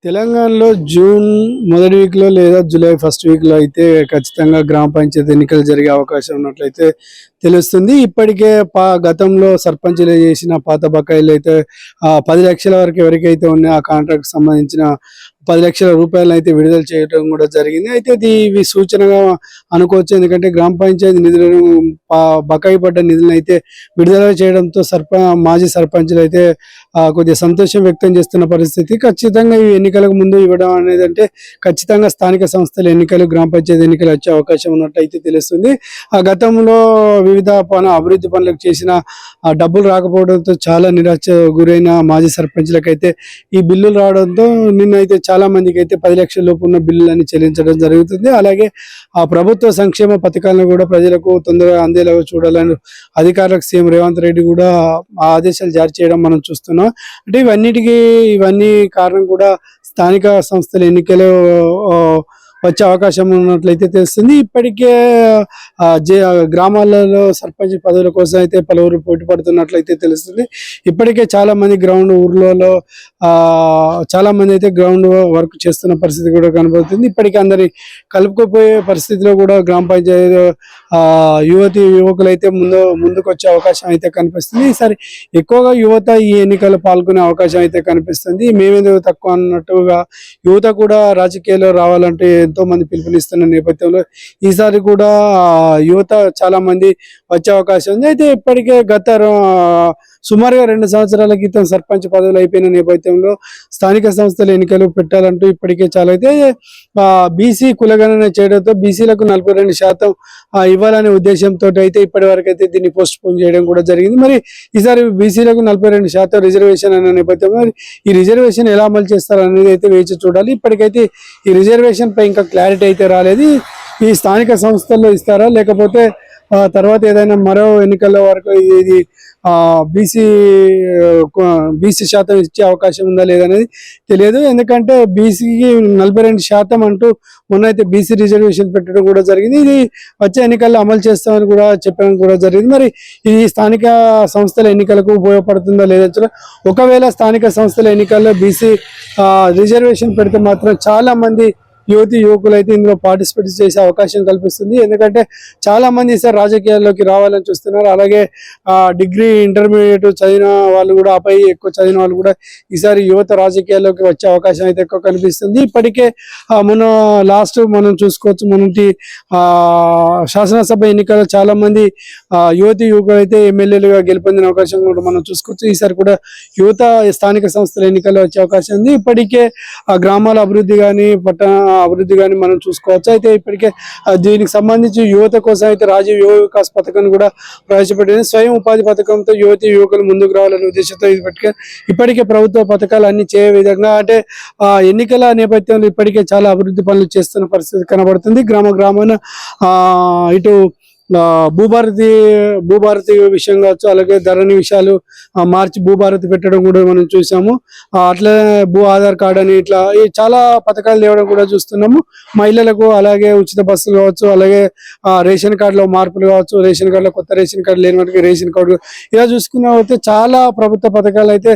తెలంగాణలో జూన్ మొదటి వీక్‌లో లేదా జూలై ఫస్ట్ వీక్‌లో అయితే ఖచ్చితంగా గ్రామ పంచాయతీ ఎన్నికలు జరిగే అవకాశం ఉన్నట్లయితే తెలుస్తుంది. ఇప్పటికే గతంలో సర్పంచులు చేసిన పాత బకాయిలైతే 10,00,000 వరకు ఎవరికైతే ఉన్నాయో ఆ కాంట్రాక్ట్‌కి సంబంధించిన 10,00,000 రూపాయలనైతే విడుదల చేయడం కూడా జరిగింది. అయితే ఇవి సూచనగా అనుకోవచ్చు. ఎందుకంటే గ్రామ పంచాయతీ నిధులను బకాయి పడ్డ నిధులనైతే విడుదల చేయడంతో మాజీ సర్పంచులైతే కొద్దిగా సంతోషం వ్యక్తం చేస్తున్న పరిస్థితి. ఖచ్చితంగా ఈ ఎన్నికలకు ముందు ఇవ్వడం అనేది అంటే ఖచ్చితంగా స్థానిక సంస్థల ఎన్నికలు, గ్రామ పంచాయతీ ఎన్నికలు వచ్చే అవకాశం ఉన్నట్టయితే తెలుస్తుంది. గతంలో వివిధ అభివృద్ధి పనులకు చేసిన డబ్బులు రాకపోవడంతో చాలా నిరాశ గురైన మాజీ సర్పంచులకైతే ఈ బిల్లులు రావడంతో నిన్నైతే చాలా మందికి అయితే 10,00,000 లోపు ఉన్న బిల్లులని చెల్లించడం జరుగుతుంది. అలాగే ఆ ప్రభుత్వ సంక్షేమ పథకాలను కూడా ప్రజలకు తొందరగా అందేలాగా చూడాలని అధికారులకు సీఎం రేవంత్ రెడ్డి కూడా ఆదేశాలు జారీ చేయడం మనం చూస్తున్నాం. అంటే ఇవన్నీ కారణం కూడా స్థానిక సంస్థల ఎన్నికలు వచ్చే అవకాశం ఉన్నట్లయితే తెలుస్తుంది. ఇప్పటికే గ్రామాలలో సర్పంచ్ పదవుల కోసం అయితే పలువురు పోటీ పడుతున్నట్లయితే తెలుస్తుంది. ఇప్పటికే చాలా మంది ఊర్లలో చాలా మంది అయితే గ్రౌండ్ వర్క్ చేస్తున్న పరిస్థితి కూడా కనబడుతుంది. ఇప్పటికే అందరి కలుపుకుపోయే పరిస్థితిలో కూడా గ్రామ పంచాయతీ యువకులు అయితే ముందుకు వచ్చే అవకాశం అయితే కనిపిస్తుంది. ఈసారి ఎక్కువగా యువత ఈ ఎన్నికల్లో పాల్గొనే అవకాశం అయితే కనిపిస్తుంది. మేమేందుకు తక్కువ అన్నట్టుగా యువత కూడా రాజకీయాల్లో రావాలంటే ఎంతో మంది పిలుపునిస్తున్న నేపథ్యంలో ఈసారి కూడా యువత చాలా మంది వచ్చే అవకాశం ఉంది. అయితే ఇప్పటికే సుమారుగా 2 సంవత్సరాల క్రితం సర్పంచ్ పదవులు అయిపోయిన నేపథ్యంలో స్థానిక సంస్థల ఎన్నికలు పెట్టాలంటూ ఇప్పటికే చాలా అయితే బీసీ కులగణన చేయడంతో బీసీలకు 42% ఇవ్వాలనే ఉద్దేశంతో అయితే ఇప్పటి వరకు అయితే దీన్ని పోస్ట్ పోన్ చేయడం కూడా జరిగింది. మరి ఈసారి బీసీలకు 42% రిజర్వేషన్ అనే నేపథ్యంలో ఈ రిజర్వేషన్ ఎలా అమలు చేస్తారు అనేది అయితే వేచి చూడాలి. ఇప్పటికైతే ఈ రిజర్వేషన్ పై ఇంకా క్లారిటీ అయితే రాలేదు. ఈ స్థానిక సంస్థల్లో ఇస్తారా లేకపోతే తర్వాత ఏదైనా మరో ఎన్నికల వరకు ఇది బీసీ శాతం ఇచ్చే అవకాశం ఉందా లేదనేది తెలియదు. ఎందుకంటే బీసీకి 42% అంటూ మొన్నైతే బీసీ రిజర్వేషన్ పెట్టడం కూడా జరిగింది. ఇది వచ్చే ఎన్నికల్లో అమలు చేస్తామని కూడా చెప్పడం కూడా జరిగింది. మరి ఇది స్థానిక సంస్థల ఎన్నికలకు ఉపయోగపడుతుందా లేదా? ఒకవేళ స్థానిక సంస్థల ఎన్నికల్లో బీసీ రిజర్వేషన్ పెడితే మాత్రం చాలా మంది యువకులు అయితే ఇందులో పార్టిసిపేట్ చేసే అవకాశం కల్పిస్తుంది. ఎందుకంటే చాలా మంది ఈసారి రాజకీయాల్లోకి రావాలని చూస్తున్నారు. అలాగే డిగ్రీ ఇంటర్మీడియట్ చదివిన వాళ్ళు కూడా ఆపై ఎక్కువ చదివిన వాళ్ళు కూడా ఈసారి యువత రాజకీయాల్లోకి వచ్చే అవకాశం అయితే ఎక్కువ కనిపిస్తుంది. ఇప్పటికే మనం చూసుకోవచ్చు, మొన్నటి శాసనసభ ఎన్నికల్లో చాలా మంది యువకులు అయితే ఎమ్మెల్యేలుగా గెలుపొందిన అవకాశం కూడా మనం చూసుకోవచ్చు. ఈసారి కూడా యువత స్థానిక సంస్థల ఎన్నికల్లో వచ్చే అవకాశం ఉంది. ఇప్పటికే గ్రామాల అభివృద్ధి కానీ పట్టణ అభివృద్ధి కానీ మనం చూసుకోవచ్చు. అయితే ఇప్పటికే దీనికి సంబంధించి యువత కోసం అయితే రాజీవ్ యువ వికాస్ పథకాన్ని కూడా ప్రవేశపెట్టింది. స్వయం ఉపాధి పథకంతో యువకులు ముందుకు రావాలనే ఉద్దేశంతో ఇప్పటికే ప్రభుత్వ పథకాలు అన్ని చేయ విధంగా అంటే ఎన్నికల నేపథ్యంలో ఇప్పటికే చాలా అభివృద్ధి పనులు చేస్తున్న పరిస్థితి కనబడుతుంది. గ్రామాన ఇటు భూభారతి విషయం కావచ్చు, అలాగే ధరణి విషయాలు మార్చి భూభారతి పెట్టడం కూడా మనం చూసాము. అట్లే భూ ఆధార్ కార్డు అని ఇట్లా చాలా పథకాలు తేవడం కూడా చూస్తున్నాము. మహిళలకు అలాగే ఉచిత బస్సులు కావచ్చు, అలాగే రేషన్ కార్డులో మార్పులు కావచ్చు, రేషన్ కార్డులో కొత్త రేషన్ కార్డు లేని వాటికి రేషన్ కార్డు ఇలా చూసుకున్నట్లయితే చాలా ప్రభుత్వ పథకాలు అయితే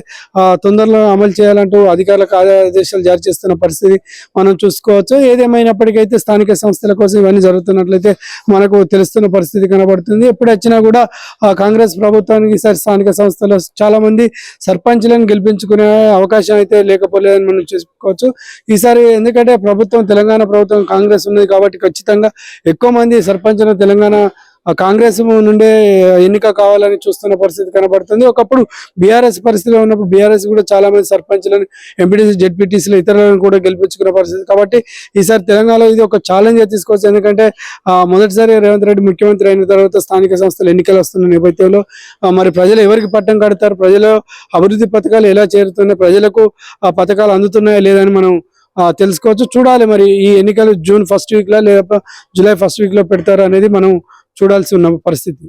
తొందరలో అమలు చేయాలంటూ అధికారులకు ఆదేశాలు జారీ చేస్తున్న పరిస్థితి మనం చూసుకోవచ్చు. ఏదేమైనప్పటికైతే స్థానిక సంస్థల కోసం ఇవన్నీ జరుగుతున్నట్లయితే మనకు తెలుస్తున్న పరిస్థితి కనబడుతుంది. ఎప్పుడు వచ్చినా కూడా కాంగ్రెస్ ప్రభుత్వానికి ఈసారి స్థానిక సంస్థలో చాలా మంది సర్పంచ్లను గెలిపించుకునే అవకాశం అయితే లేకపోలేదని మనం చూసుకోవచ్చు ఈసారి. ఎందుకంటే తెలంగాణ ప్రభుత్వం కాంగ్రెస్ ఉన్నది కాబట్టి ఖచ్చితంగా ఎక్కువ మంది సర్పంచ్లను తెలంగాణ కాంగ్రెస్ నుండే ఎన్నిక కావాలని చూస్తున్న పరిస్థితి కనబడుతుంది. ఒకప్పుడు బీఆర్ఎస్ పరిస్థితిలో ఉన్నప్పుడు బీఆర్ఎస్ కూడా చాలా మంది సర్పంచ్లను, ఎంపీటీసీ, జెడ్పీటీసీలు ఇతరులను కూడా గెలిపించుకున్న పరిస్థితి. కాబట్టి ఈసారి తెలంగాణలో ఇది ఒక ఛాలెంజ్ తీసుకోవచ్చు. ఎందుకంటే మొదటిసారి రేవంత్ రెడ్డి ముఖ్యమంత్రి అయిన తర్వాత స్థానిక సంస్థల ఎన్నికలు వస్తున్న నేపథ్యంలో మరి ప్రజలు ఎవరికి పట్టం కడతారు, ప్రజలు అభివృద్ధి పథకాలు ఎలా చేరుతున్నాయి, ప్రజలకు ఆ పథకాలు అందుతున్నాయా లేదని మనం తెలుసుకోవచ్చు. చూడాలి మరి ఈ ఎన్నికలు జూన్ 1st వీక్ లో లేదా జూలై 1st వీక్ లో పెడతారు అనేది మనం చూడాల్సి ఉన్న పరిస్థితి.